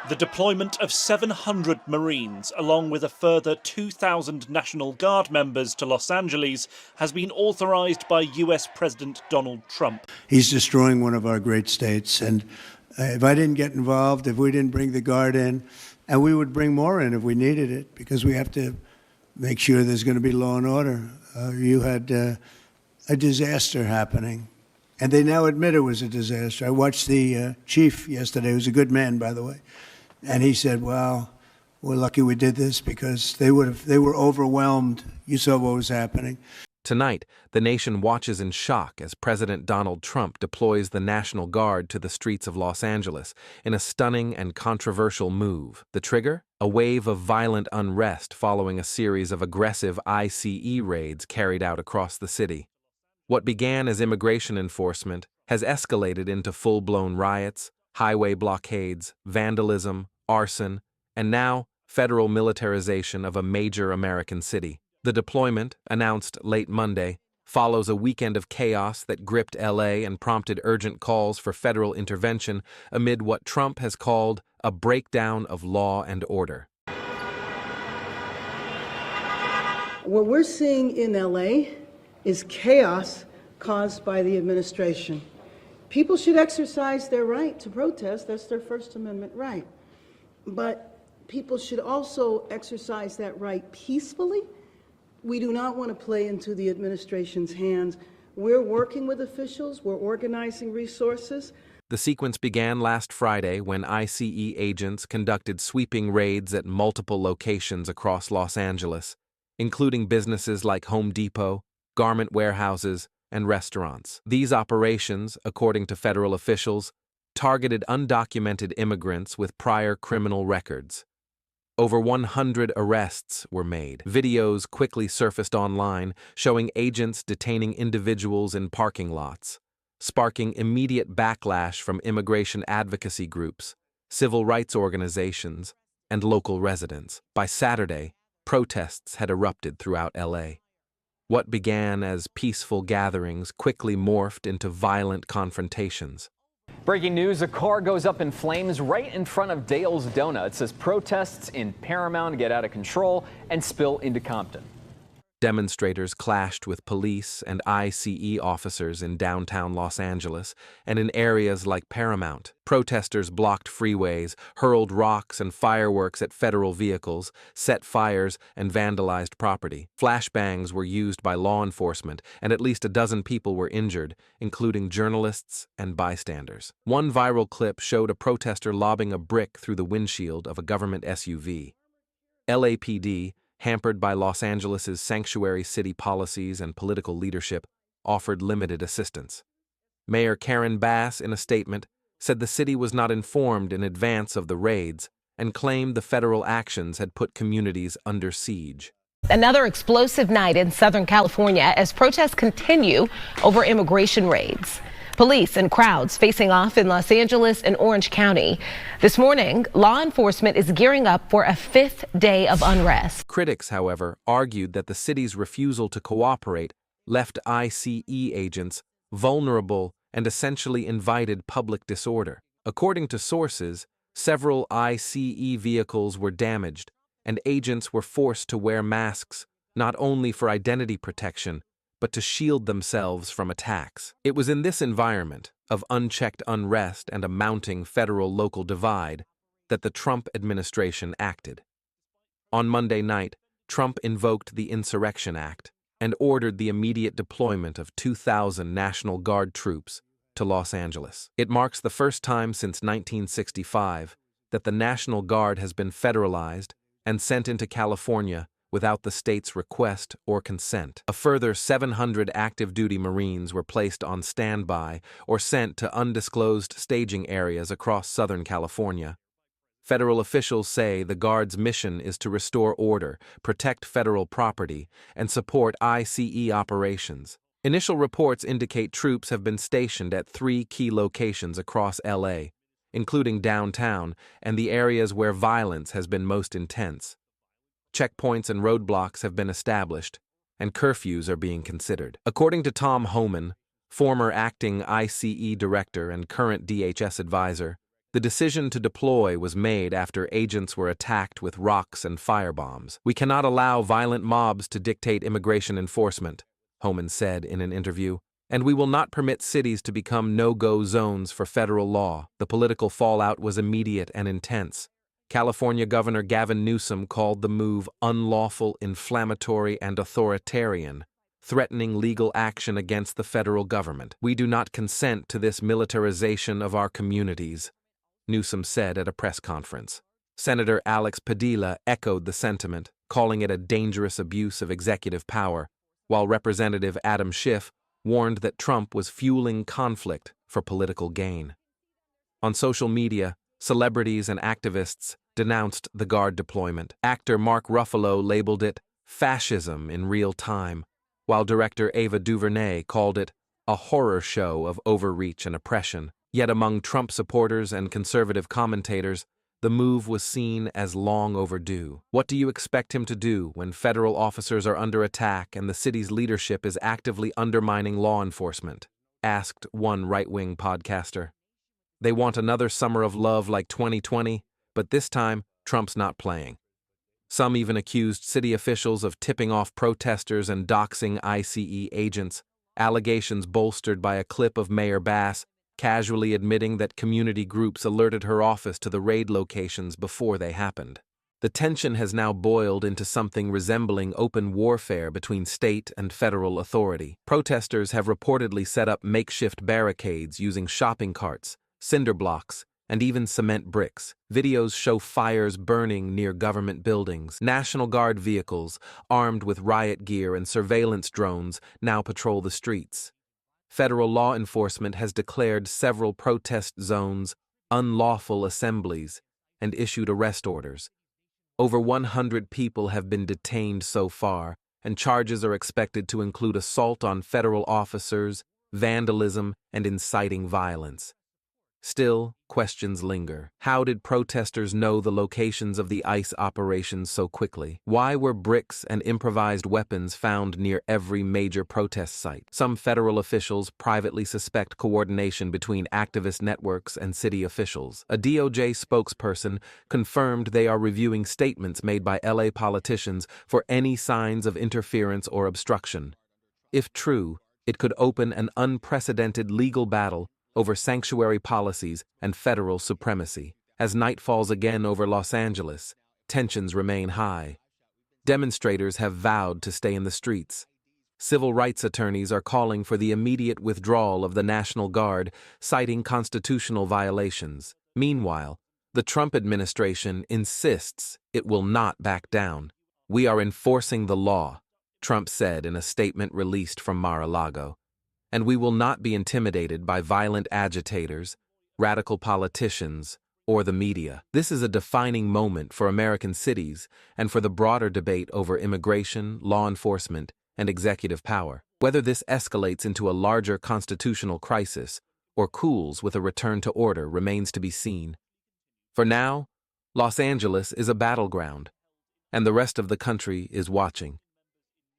The deployment of 700 Marines, along with a further 2,000 National Guard members to Los Angeles, has been authorized by US President Donald Trump. He's destroying one of our great states, and if I didn't get involved, if we didn't bring the Guard in, and we would bring more in if we needed it, because we have to make sure there's going to be law and order. You had a disaster happening, and they now admit it was a disaster. I watched the chief yesterday, who's a good man, by the way, and he said, well, we're lucky we did this because they were overwhelmed. You saw what was happening. Tonight, the nation watches in shock as President Donald Trump deploys the National Guard to the streets of Los Angeles in a stunning and controversial move. The trigger? A wave of violent unrest following a series of aggressive ICE raids carried out across the city. What began as immigration enforcement has escalated into full-blown riots, highway blockades, vandalism, arson, and now federal militarization of a major American city. The deployment, announced late Monday, follows a weekend of chaos that gripped LA and prompted urgent calls for federal intervention amid what Trump has called a breakdown of law and order. What we're seeing in LA is chaos caused by the administration. People should exercise their right to protest. That's their First Amendment right. But people should also exercise that right peacefully. We do not want to play into the administration's hands. We're working with officials. We're organizing resources. The sequence began last Friday when ICE agents conducted sweeping raids at multiple locations across Los Angeles, including businesses like Home Depot, garment warehouses, and restaurants. These operations, according to federal officials, targeted undocumented immigrants with prior criminal records. Over 100 arrests were made. Videos quickly surfaced online showing agents detaining individuals in parking lots, sparking immediate backlash from immigration advocacy groups, civil rights organizations, and local residents. By Saturday, protests had erupted throughout LA. What began as peaceful gatherings quickly morphed into violent confrontations. Breaking news, a car goes up in flames right in front of Dale's Donuts as protests in Paramount get out of control and spill into Compton. Demonstrators clashed with police and ICE officers in downtown Los Angeles and in areas like Paramount. Protesters blocked freeways, hurled rocks and fireworks at federal vehicles, set fires, and vandalized property. Flashbangs were used by law enforcement, and at least a dozen people were injured, including journalists and bystanders. One viral clip showed a protester lobbing a brick through the windshield of a government SUV. LAPD, hampered by Los Angeles' sanctuary city policies and political leadership, offered limited assistance. Mayor Karen Bass, in a statement, said the city was not informed in advance of the raids and claimed the federal actions had put communities under siege. Another explosive night in Southern California as protests continue over immigration raids. Police and crowds facing off in Los Angeles and Orange County. This morning, law enforcement is gearing up for a fifth day of unrest. Critics, however, argued that the city's refusal to cooperate left ICE agents vulnerable and essentially invited public disorder. According to sources, several ICE vehicles were damaged, and agents were forced to wear masks not only for identity protection, but to shield themselves from attacks. It was in this environment of unchecked unrest and a mounting federal-local divide that the Trump administration acted. On Monday night, Trump invoked the Insurrection Act and ordered the immediate deployment of 2,000 National Guard troops to Los Angeles. It marks the first time since 1965 that the National Guard has been federalized and sent into California without the state's request or consent. A further 700 active-duty Marines were placed on standby or sent to undisclosed staging areas across Southern California. Federal officials say the Guard's mission is to restore order, protect federal property, and support ICE operations. Initial reports indicate troops have been stationed at 3 key locations across LA, including downtown and the areas where violence has been most intense. Checkpoints and roadblocks have been established, and curfews are being considered. According to Tom Homan, former acting ICE director and current DHS advisor, The decision to deploy was made after agents were attacked with rocks and firebombs. "We cannot allow violent mobs to dictate immigration enforcement," Homan said in an interview, "and we will not permit cities to become no-go zones for federal law." The political fallout was immediate and intense. California Governor Gavin Newsom called the move unlawful, inflammatory, and authoritarian, threatening legal action against the federal government. "We do not consent to this militarization of our communities," Newsom said at a press conference. Senator Alex Padilla echoed the sentiment, calling it a dangerous abuse of executive power, while Representative Adam Schiff warned that Trump was fueling conflict for political gain. On social media, celebrities and activists denounced the Guard deployment. Actor Mark Ruffalo labeled it fascism in real time, while director Ava DuVernay called it a horror show of overreach and oppression. Yet among Trump supporters and conservative commentators, the move was seen as long overdue. "What do you expect him to do when federal officers are under attack and the city's leadership is actively undermining law enforcement?" asked one right-wing podcaster. "They want another summer of love like 2020, but this time, Trump's not playing." Some even accused city officials of tipping off protesters and doxing ICE agents, allegations bolstered by a clip of Mayor Bass casually admitting that community groups alerted her office to the raid locations before they happened. The tension has now boiled into something resembling open warfare between state and federal authority. Protesters have reportedly set up makeshift barricades using shopping carts, cinder blocks, and even cement bricks. Videos show fires burning near government buildings. National Guard vehicles, armed with riot gear and surveillance drones, now patrol the streets. Federal law enforcement has declared several protest zones unlawful assemblies and issued arrest orders. Over 100 people have been detained so far, and charges are expected to include assault on federal officers, vandalism, and inciting violence. Still, questions linger. How did protesters know the locations of the ICE operations so quickly? Why were bricks and improvised weapons found near every major protest site? Some federal officials privately suspect coordination between activist networks and city officials. A DOJ spokesperson confirmed they are reviewing statements made by LA politicians for any signs of interference or obstruction. If true, it could open an unprecedented legal battle over sanctuary policies and federal supremacy. As night falls again over Los Angeles, tensions remain high. Demonstrators have vowed to stay in the streets. Civil rights attorneys are calling for the immediate withdrawal of the National Guard, citing constitutional violations. Meanwhile, the Trump administration insists it will not back down. "We are enforcing the law," Trump said in a statement released from Mar-a-Lago. "And we will not be intimidated by violent agitators, radical politicians, or the media." This is a defining moment for American cities and for the broader debate over immigration, law enforcement, and executive power. Whether this escalates into a larger constitutional crisis or cools with a return to order remains to be seen. For now, Los Angeles is a battleground, and the rest of the country is watching.